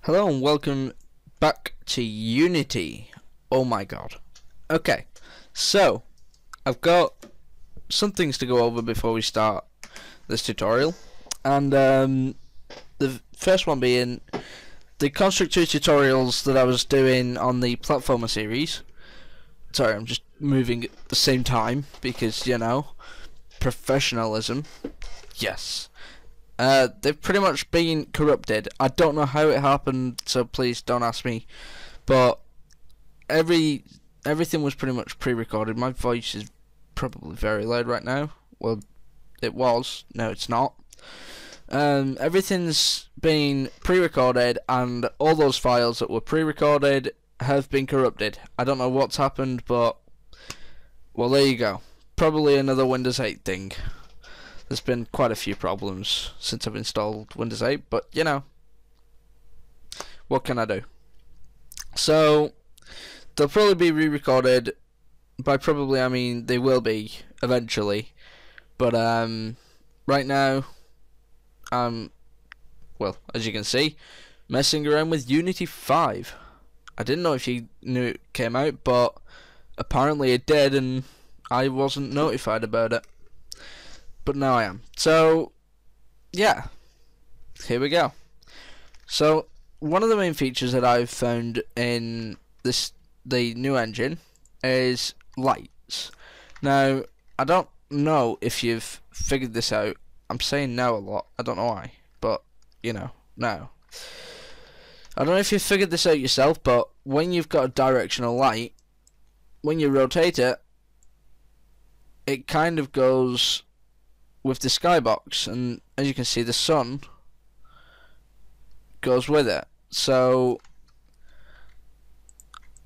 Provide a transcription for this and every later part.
Hello and welcome back to Unity. Oh my god. Okay, so I've got some things to go over before we start this tutorial, and the first one being the constructor tutorials that I was doing on the platformer series. Sorry, I'm just moving at the same time because, you know, professionalism. Yes. They've pretty much been corrupted. I don't know how it happened, so please don't ask me. But everything was pretty much pre-recorded. My voice is probably very loud right now. Well, it was. No, it's not. Everything's been pre-recorded, and all those files that were pre-recorded have been corrupted. I don't know what's happened, but well, there you go. Probably another Windows 8 thing. There's been quite a few problems since I've installed Windows 8, but you know, what can I do? So they'll probably be re-recorded. By probably I mean they will be eventually, but right now well, as you can see, messing around with Unity 5. I didn't know if you knew it came out, but apparently it did, and I wasn't notified about it. But now I am. So yeah, here we go. So one of the main features that I've found in the new engine is lights. Now I don't know if you've figured this out. I'm saying no a lot. I don't know why, but you know, no. I don't know if you've figured this out yourself, but when you've got a directional light, when you rotate it, it kind of goes with the skybox, and as you can see, the sun goes with it. So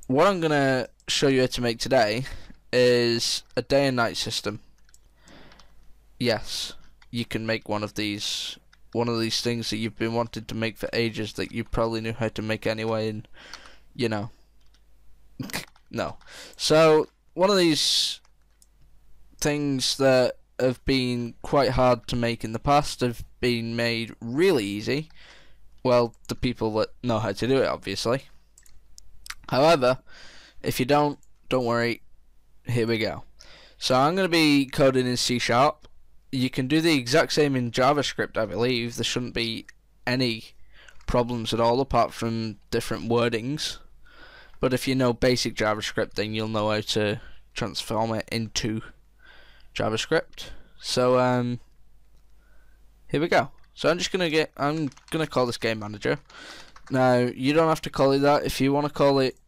what I'm gonna show you how to make today is a day and night system. Yes, you can make one of these things that you've been wanting to make for ages, that you probably knew how to make anyway, and you know. No. So one of these things that have been quite hard to make in the past have been made really easy. Well, the people that know how to do it, obviously. However, if you don't worry, here we go. So I'm going to be coding in C#. You can do the exact same in JavaScript, I believe. There shouldn't be any problems at all, apart from different wordings. But if you know basic JavaScript, then you'll know how to transform it into JavaScript. So here we go. So I'm gonna call this game manager. Now you don't have to call it that. If you want to call it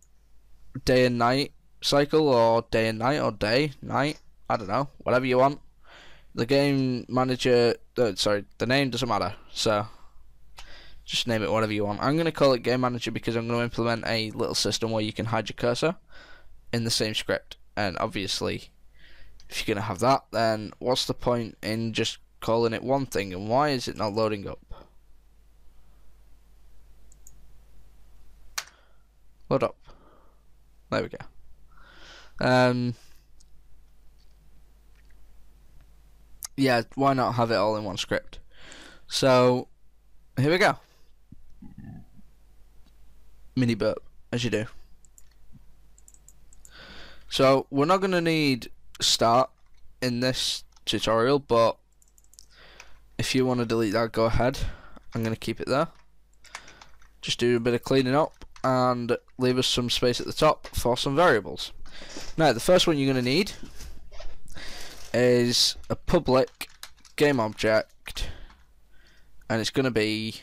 day and night cycle, or day and night, or day night, I don't know, whatever you want. The game manager, sorry, the name doesn't matter. So just name it whatever you want. I'm gonna call it game manager because I'm gonna implement a little system where you can hide your cursor in the same script, and obviously, if you're going to have that, then what's the point in just calling it one thing, and why is it not loading up? Load up. There we go. Yeah, why not have it all in one script? So here we go. Mini burp, as you do. So we're not going to need start in this tutorial, but if you want to delete that, go ahead. I'm going to keep it there. Just do a bit of cleaning up and leave us some space at the top for some variables. Now the first one you're going to need is a public game object, and it's going to be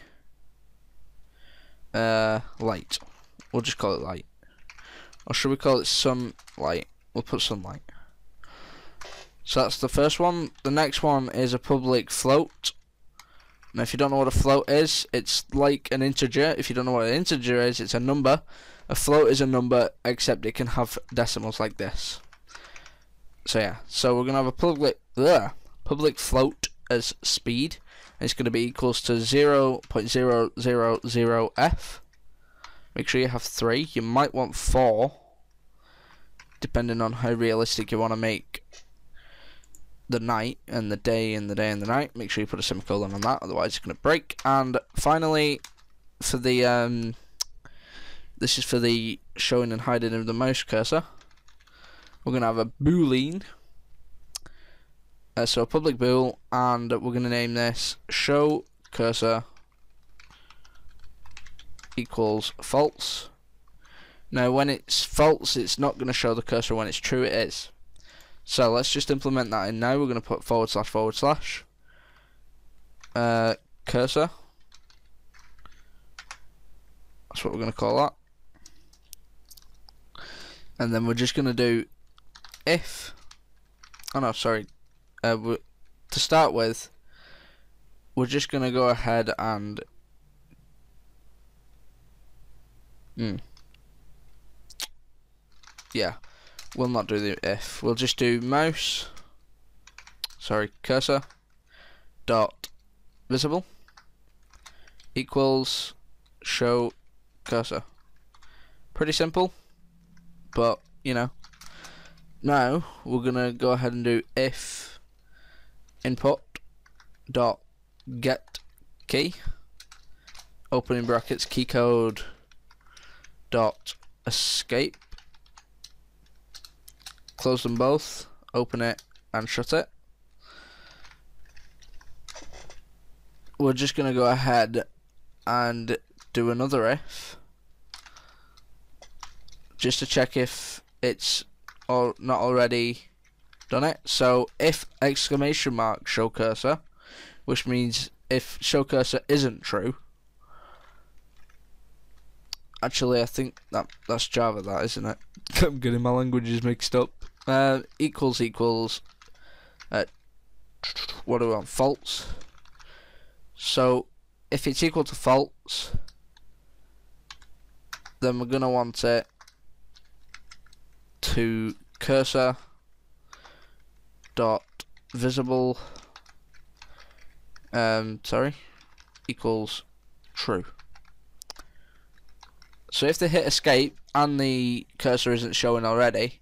light. We'll just call it light, or should we call it sunlight? We'll put sunlight. So that's the first one. The next one is a public float. Now if you don't know what a float is, it's like an integer. If you don't know what an integer is, it's a number. A float is a number, except it can have decimals like this. So yeah, so we're going to have a public float as speed. And it's going to be equals to 0.000f. Make sure you have 3. You might want 4, depending on how realistic you want to make the night and the day and the day and the night. Make sure you put a semicolon on that, otherwise it's going to break. And finally, for the this is for the showing and hiding of the mouse cursor. We're gonna have a boolean. So a public bool, and we're gonna name this show cursor equals false. Now when it's false, it's not gonna show the cursor. When it's true, it is. So let's just implement that in now. We're gonna put // cursor. That's what we're gonna call that. And then we're just gonna do if. Oh no, sorry. To start with, we're just gonna go ahead and yeah, we'll not do the if. We'll just do cursor dot visible equals show cursor. Pretty simple, but you know. Now we're gonna go ahead and do if input dot get key, opening brackets, key code dot escape, close them both, open it and shut it. We're just gonna go ahead and do another if, just to check if it's not already done it. So if exclamation mark show cursor, which means if show cursor isn't true. Actually, I think that's Java, that isn't it? I'm getting my languages mixed up. Equals what do we want? False. So if it's equal to false, then we're gonna want it to cursor dot visible equals true. So if they hit escape and the cursor isn't showing already,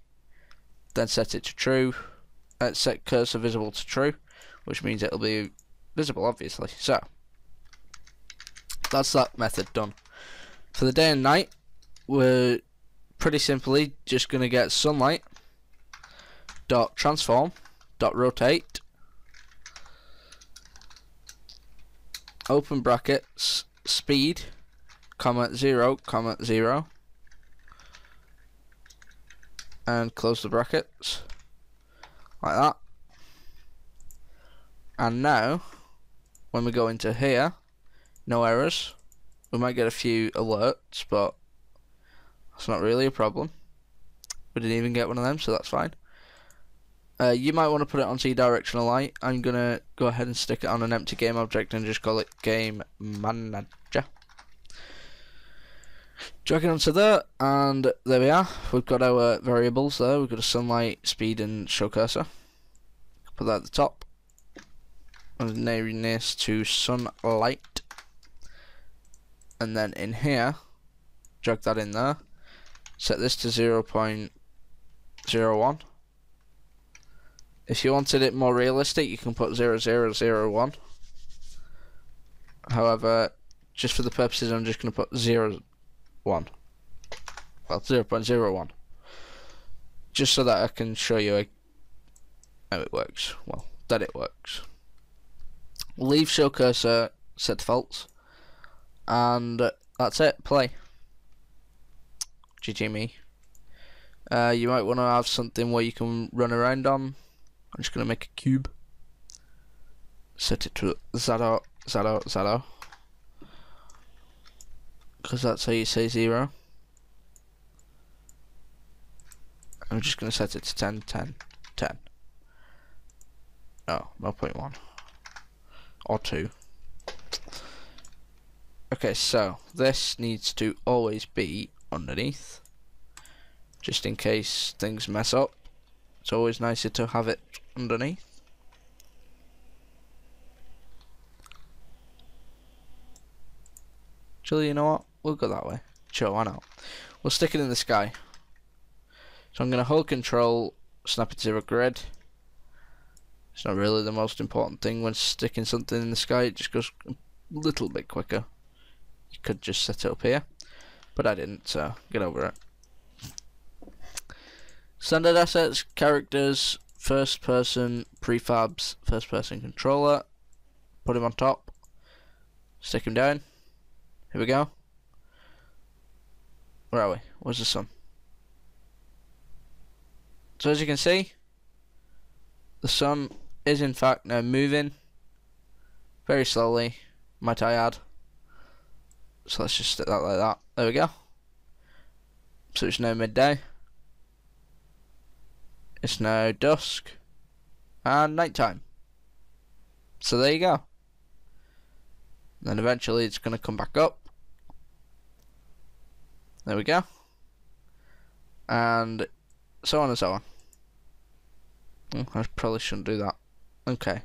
then set it to true. Set cursor visible to true, which means it'll be visible, obviously. So that's that method done. For the day and night, we're pretty simply just gonna get sunlight dot transform dot rotate, open brackets, speed, 0, 0, and close the brackets like that. And now when we go into here, no errors. We might get a few alerts, but that's not really a problem. We didn't even get one of them, so that's fine. You might want to put it onto your directional light. I'm gonna go ahead and stick it on an empty game object and just call it game manager. Drag it onto there, and there we are. We've got our variables there. We've got a sunlight, speed, and show cursor. Put that at the top. And name this to sunlight. And then in here, drag that in there. Set this to 0.01. If you wanted it more realistic, you can put 0001. However, just for the purposes, I'm just going to put 01. Well, 0.01. Just so that I can show you how it works. Well, that it works. Leave show cursor set to false. And that's it. Play. GG me. You might want to have something where you can run around on. I'm just going to make a cube. Set it to 0, 0, 0. Because that's how you say 0. I'm just going to set it to 10, 10, 10. No, 0.1. Or 2. Okay, so this needs to always be underneath. Just in case things mess up. It's always nicer to have it underneath. Actually, you know what? We'll go that way. Sure, why not? We'll stick it in the sky. So I'm going to hold control, snap it to a grid. It's not really the most important thing when sticking something in the sky. It just goes a little bit quicker. You could just set it up here, but I didn't, so get over it. Standard assets, characters, first person, prefabs, first person controller. Put him on top. Stick him down. Here we go. Where are we? Where's the sun? So as you can see, the sun is in fact now moving very slowly, might I add. So let's just stick that like that. There we go. So it's now midday. It's now dusk and nighttime. So there you go. Then eventually it's going to come back up. There we go. And so on and so on. I probably shouldn't do that. Okay.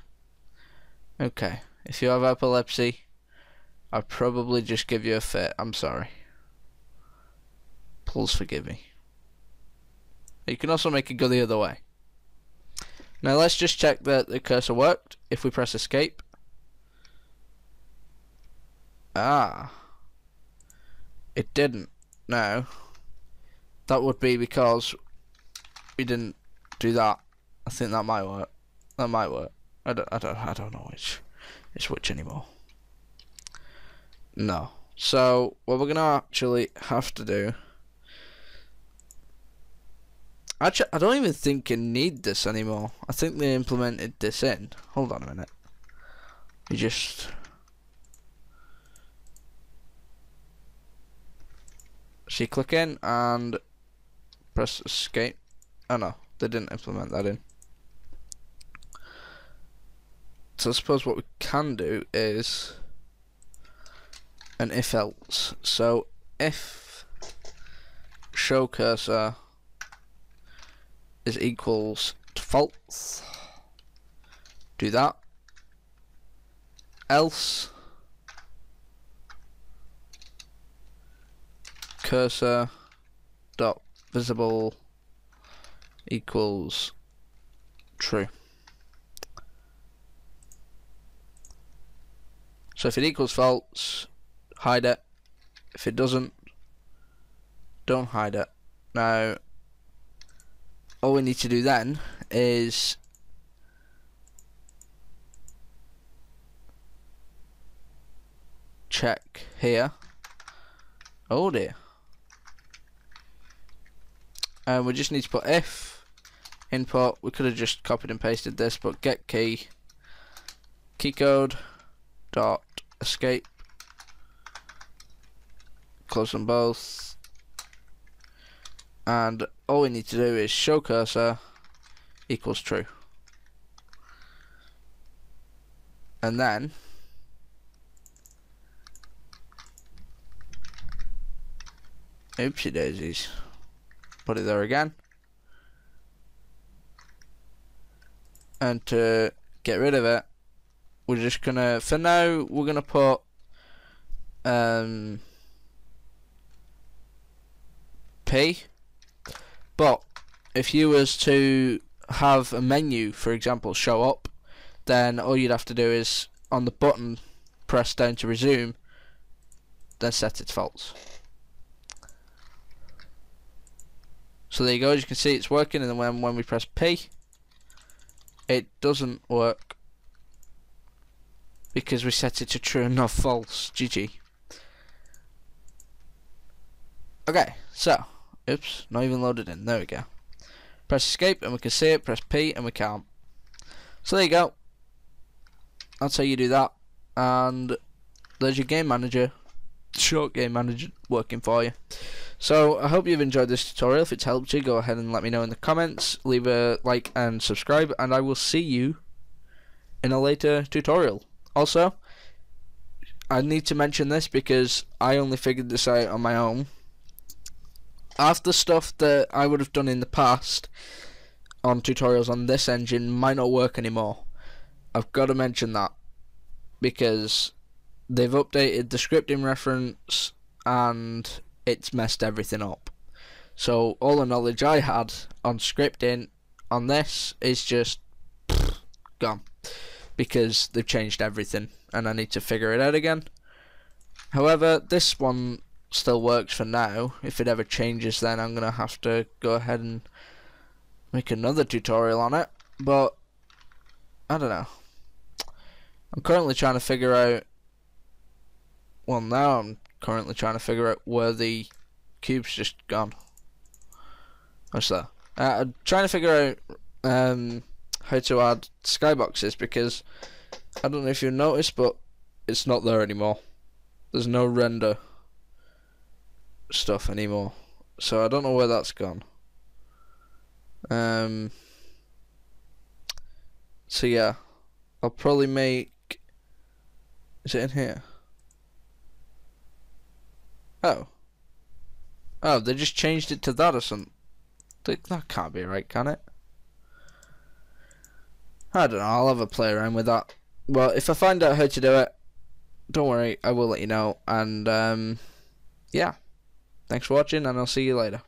Okay. If you have epilepsy, I'll probably just give you a fit. I'm sorry. Please forgive me. You can also make it go the other way. Now let's just check that the cursor worked. If we press escape. Ah. It didn't. No. That would be because we didn't do that. I think that might work. That might work. I don't know which anymore. No. So what we're gonna actually have to do. Actually, I don't even think you need this anymore. I think they implemented this in. Hold on a minute. You just. So you click in and press escape. Oh no, they didn't implement that in. So I suppose what we can do is an if else. So if show cursor is equals to false, do that. Else cursor dot visible equals true. So if it equals false, hide it. If it doesn't, don't hide it. Now all we need to do then is check here. Oh dear. And we just need to put if input. We could have just copied and pasted this, but get key code dot escape, close them both, and all we need to do is show cursor equals true, and then oopsie daisies, put it there again, and to get rid of it, we're just gonna, for now, we're gonna put P. But if you was to have a menu, for example, show up, then all you'd have to do is on the button, press down to resume, then set it to false. So there you go. As you can see, it's working, and then when we press P, it doesn't work because we set it to true and not false. GG. Okay, so oops, not even loaded in. There we go. Press escape and we can see it. Press P and we can't. So there you go. That's how you do that. And there's your game manager, short game manager, working for you. So I hope you've enjoyed this tutorial. If it's helped you, go ahead and let me know in the comments. Leave a like and subscribe, and I will see you in a later tutorial. Also, I need to mention this because I only figured this out on my own. Half the stuff that I would have done in the past on tutorials on this engine might not work anymore. I've got to mention that because they've updated the scripting reference and it's messed everything up. So all the knowledge I had on scripting on this is just gone because they've changed everything and I need to figure it out again. However, this one still works for now. If it ever changes, then I'm gonna have to go ahead and make another tutorial on it. But I don't know. I'm currently trying to figure out. Well, now I'm currently trying to figure out where the cube's just gone. What's that? I'm trying to figure out how to add skyboxes, because I don't know if you've noticed, but it's not there anymore. There's no render stuff anymore, so I don't know where that's gone. So yeah, I'll probably make. Is it in here? Oh, they just changed it to that or something. That can't be right, can it? I don't know. I'll have a play around with that. But if I find out how to do it, don't worry, I will let you know. And yeah, thanks for watching, and I'll see you later.